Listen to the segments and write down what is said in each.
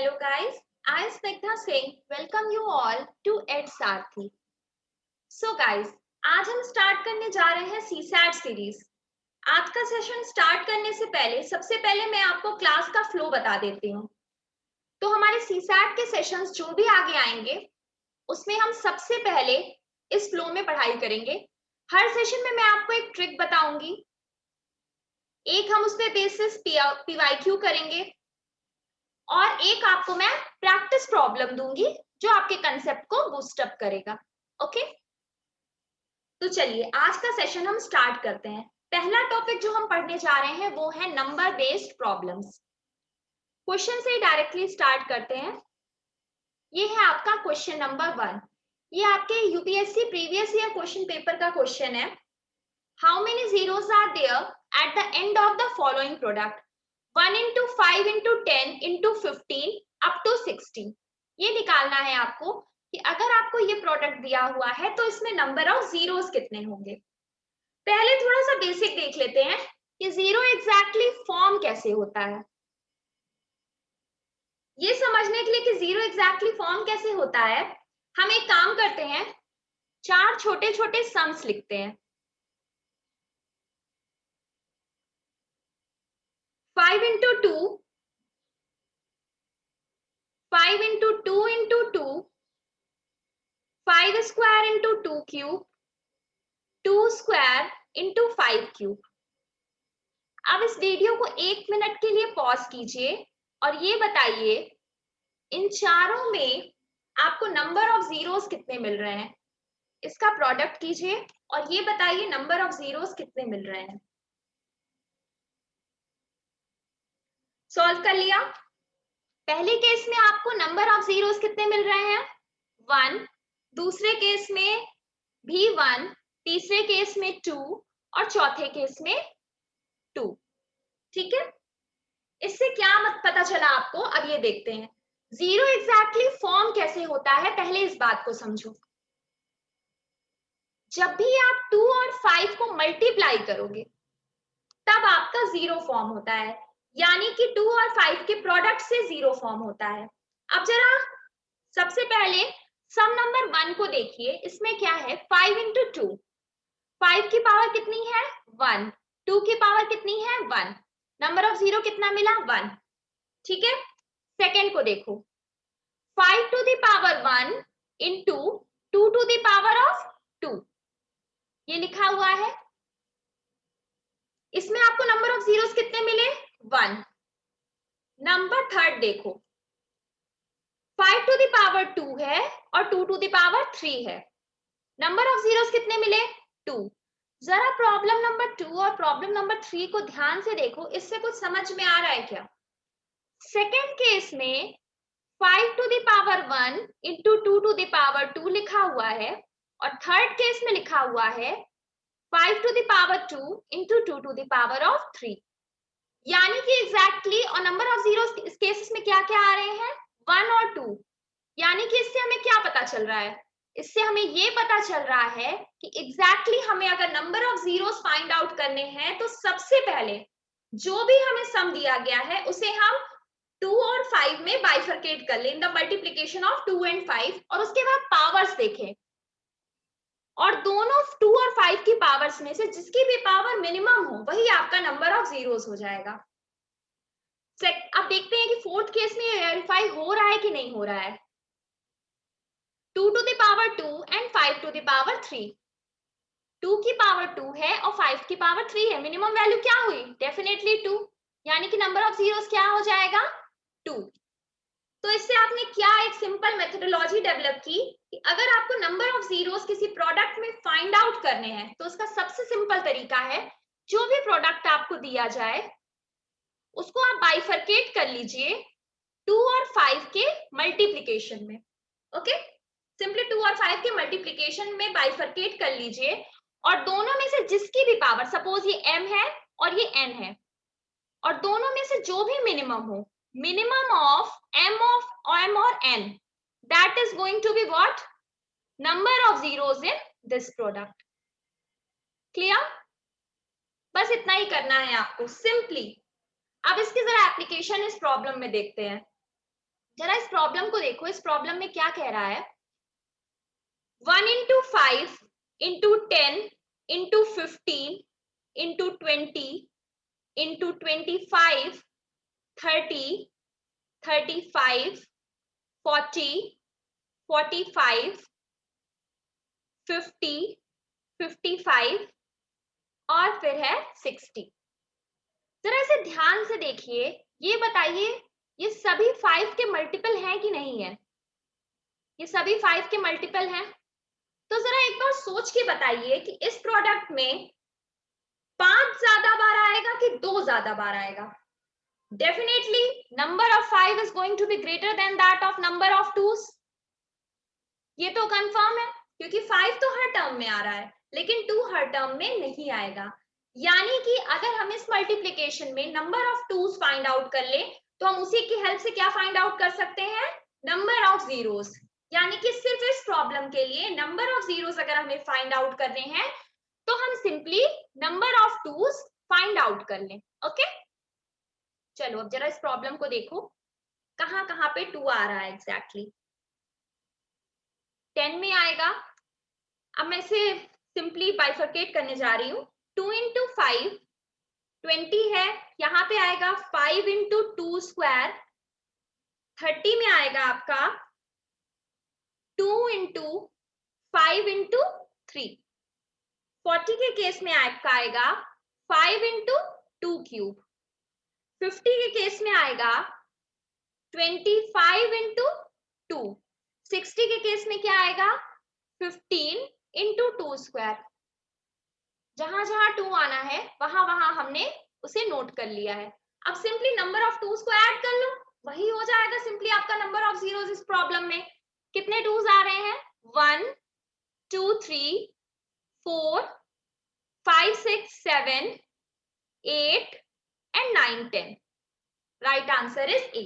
Hello guys, I am Snigdha Singh. Welcome you all to Ed Sarthi. So guys, आज हम start करने जा रहे हैं सीसैट सीरीज। आज का सेशन स्टार्ट करने से पहले सबसे पहले मैं आपको क्लास का फ्लो बता देती हूँ। तो हमारे सीसैट के सेशंस जो भी आगे आएंगे उसमें हम सबसे पहले इस फ्लो में पढ़ाई करेंगे। हर सेशन में मैं आपको एक ट्रिक बताऊंगी, एक हम उस पे बेसिस पीवाईक्यू करेंगे और एक आपको मैं प्रैक्टिस प्रॉब्लम दूंगी जो आपके कंसेप्ट को बूस्ट अप करेगा। ओके, तो चलिए आज का सेशन हम स्टार्ट करते हैं। पहला टॉपिक जो हम पढ़ने जा रहे हैं वो है नंबर बेस्ड प्रॉब्लम्स। क्वेश्चन से ही डायरेक्टली स्टार्ट करते हैं। ये है आपका क्वेश्चन नंबर 1। ये आपके UPSC previous year question paper का क्वेश्चन है। How many zeros are there at the end of the following product 1 into 5 into 10 into 15 up to 60। ये निकालना है आपको कि अगर आपको ये प्रोडक्ट दिया हुआ है तो इसमें नंबर ऑफ जीरोस कितने होंगे। पहले थोड़ा सा बेसिक देख लेते हैं कि जीरो एग्जैक्टली फॉर्म कैसे होता है। ये समझने के लिए कि जीरो एग्जैक्टली फॉर्म कैसे होता है, हम एक काम करते हैं, चार छोटे छोटे सम्स लिखते हैं। 5 into 2, 5 into 2 into 2, 5 square into 2 cube, 2 square into 5 cube। अब इस वीडियो को 1 मिनट के लिए पॉज कीजिए और ये बताइए इन चारों में आपको नंबर ऑफ जीरोस कितने मिल रहे हैं। इसका प्रोडक्ट कीजिए और ये बताइए नंबर ऑफ जीरोस कितने मिल रहे हैं। सॉल्व कर लिया। पहले केस में आपको नंबर ऑफ जीरोस कितने मिल रहे हैं 1, दूसरे केस में भी 1, तीसरे केस में 2 और चौथे केस में 2। ठीक है, इससे क्या मत पता चला आपको, अब ये देखते हैं जीरो एग्जैक्टली फॉर्म कैसे होता है। पहले इस बात को समझो, जब भी आप 2 और 5 को मल्टीप्लाई करोगे तब आपका जीरो फॉर्म होता है, यानी कि 2 और 5 के प्रोडक्ट से जीरो फॉर्म होता है। अब जरा सबसे पहले सम नंबर 1 को देखिए, इसमें क्या है 5 into 2, 5 की पावर कितनी है 1, 2 की पावर कितनी है 1, नंबर ऑफ जीरो कितना मिला 1। ठीक है, सेकेंड को देखो 5 to the power 1 into 2 to the power of 2, ये लिखा हुआ है। इसमें आपको नंबर ऑफ जीरोस कितने मिले 1। नंबर थर्ड देखो 5 to the power 2 है और 2 to the power 3 है, नंबर ऑफ जीरोस कितने मिले 2। जरा प्रॉब्लम नंबर 2 और प्रॉब्लम नंबर 3 को ध्यान से देखो, इससे कुछ समझ में आ रहा है क्या। सेकेंड केस में 5 to the power 1 into 2 to the power 2 लिखा हुआ है और थर्ड केस में लिखा हुआ है 5 to the power 2 into 2 to the power of 3, यानी कि एग्जैक्टली और नंबर ऑफ जीरो इस केसेस में क्या क्या आ रहे हैं 1 और 2। यानी कि इससे हमें क्या पता चल रहा है, इससे हमें ये पता चल रहा है कि एग्जैक्टली हमें अगर number of zeros find out करने हैं तो सबसे पहले जो भी हमें सम दिया गया है उसे हम 2 और 5 में बाइफरकेट कर लें, द मल्टीप्लीकेशन ऑफ 2 and 5, और उसके बाद पावर्स देखें और दोनों 2 और 5 की पावर्स में से जिसकी भी पावर मिनिमम हो वही आपका नंबर ऑफ जीरोस हो जाएगा। अब देखते हैं कि फोर्थ केस में वेरीफाई हो रहा है कि नहीं हो रहा है। 2 to the power 2 and 5 to the power 3, 2 की पावर 2 है और 5 की पावर 3 है, मिनिमम वैल्यू क्या हुई डेफिनेटली 2, यानी कि नंबर ऑफ जीरोस क्या हो जाएगा 2। तो इससे आपने क्या एक सिंपल मेथोडोलॉजी डेवलप की कि अगर आपको नंबर ऑफ जीरोस किसी प्रोडक्ट में फाइंड आउट करने हैं तो उसका सबसे सिंपल तरीका है जो भी प्रोडक्ट आपको दिया जाए उसको आप बाइफरकेट कर लीजिए 2 और 5 के मल्टीप्लिकेशन में। ओके, सिंपली 2 और 5 के मल्टीप्लिकेशन में बाइफरकेट कर लीजिए और दोनों में से जिसकी भी पावर, सपोज ये m है और ये n है, और दोनों में से जो भी मिनिमम हो, minimum of m or n, that is going to be what, number of zeros in this product। Clear, बस इतना ही करना है आपको सिंपली। अब इसकी जरा एप्लीकेशन इस प्रॉब्लम में देखते हैं। जरा इस प्रॉब्लम को देखो, इस प्रॉब्लम में क्या कह रहा है, 1 into 5 into 10 into 15 into 20 into 25 30 35 40 45 50 55 और फिर है 60। जरा इसे ध्यान से देखिए, ये बताइए ये सभी 5 के मल्टीपल हैं कि नहीं है? ये सभी 5 के मल्टीपल हैं? तो जरा एक बार सोच के बताइए कि इस प्रोडक्ट में 5 ज्यादा बार आएगा कि 2 ज्यादा बार आएगा? Definitely number of 5 is going to be greater than that of number of 2s। ये तो कंफर्म है क्योंकि 5 तो हर टर्म में आ रहा है लेकिन 2 हर टर्म में नहीं आएगा। यानी कि अगर हम इस मल्टीप्लिकेशन में number of 2s find out कर ले तो हम उसी की हेल्प से क्या फाइंड आउट कर सकते हैं? Number of zeros. यानी कि सिर्फ इस प्रॉब्लम के लिए नंबर ऑफ जीरोस अगर हमें फाइंड आउट करने हैं तो हम simply number of 2s find out कर लें। ओके, चलो अब जरा इस प्रॉब्लम को देखो, कहां कहां पे 2 आ रहा है एग्जैक्टली। 10 में आएगा। अब मैं इसे सिंपली बाइफरकेट करने जा रही हूँ। 2 into 5 20 है, यहाँ पे आएगा 5 into 2 स्क्वायर। 30 में आएगा आपका 2 into 5 into 3। 40 के केस में आपका आएगा 5 into 2 क्यूब। 50 के केस में आएगा 25 into 2। 60 के केस में क्या आएगा 15 into 2 स्क्वायर। जहां जहां 2 आना है वहां वहां हमने उसे नोट कर लिया है। अब सिंपली नंबर ऑफ 2s को ऐड कर लो, वही हो जाएगा सिंपली आपका नंबर ऑफ जीरोस। इस प्रॉब्लम में कितने 2s आ रहे हैं? 1 2 3 4 5 6 7 8 and 9 10। Right answer is a.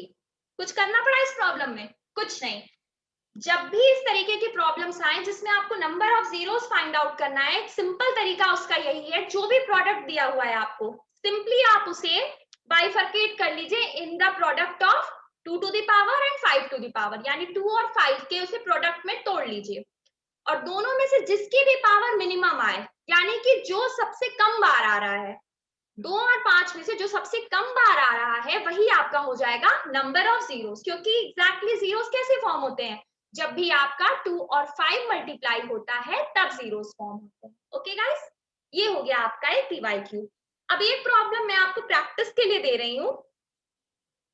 कुछ करना पड़ा इस प्रॉब्लम में? कुछ नहीं। जब भी इस तरीके की प्रॉब्लम्स आए जिसमें आपको number of zeros find out करना है, एक सिंपल तरीका उसका यही है, जो भी प्रोडक्ट दिया हुआ है आपको सिंपली आप उसे बाइफरकेट कर लीजिए in the product of 2 to the power and 5 to the power, यानी 2 और 5 के उसे प्रोडक्ट में तोड़ लीजिए और दोनों में से जिसकी भी पावर मिनिमम आए, यानी कि जो सबसे कम बार आ रहा है, 2 और 5 में से जो सबसे कम बार आ रहा है वही आपका हो जाएगा नंबर ऑफ जीरोस। क्योंकि एग्जैक्टली जीरोस कैसे फॉर्म होते हैं? जब भी आपका 2 और 5 मल्टीप्लाई होता है तब जीरोस फॉर्म होते हैं। ओके गाइस, ये हो गया आपका एक पीवाईक्यू। अब एक प्रॉब्लम मैं आपको प्रैक्टिस के लिए दे रही हूँ,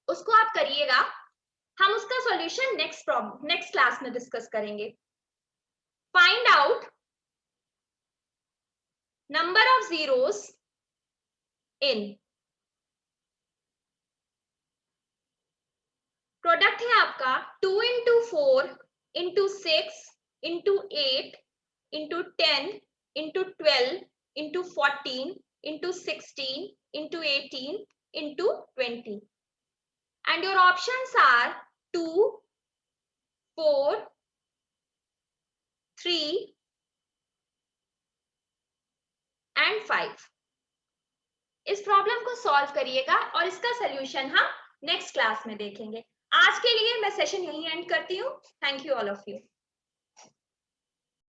उसको आप करिएगा। हम उसका सॉल्यूशन नेक्स्ट क्लास में डिस्कस करेंगे। Find out number of zeros in product है आपका 2 into 4 into 6 into 8 into 10 into 12 into 14 into 16 into 18 into 20 and your options are 2 4 3 and 5। इस प्रॉब्लम को सॉल्व करिएगा और इसका सॉल्यूशन हम नेक्स्ट क्लास में देखेंगे। आज के लिए मैं सेशन यहीं एंड करती हूँ। Thank you all of you.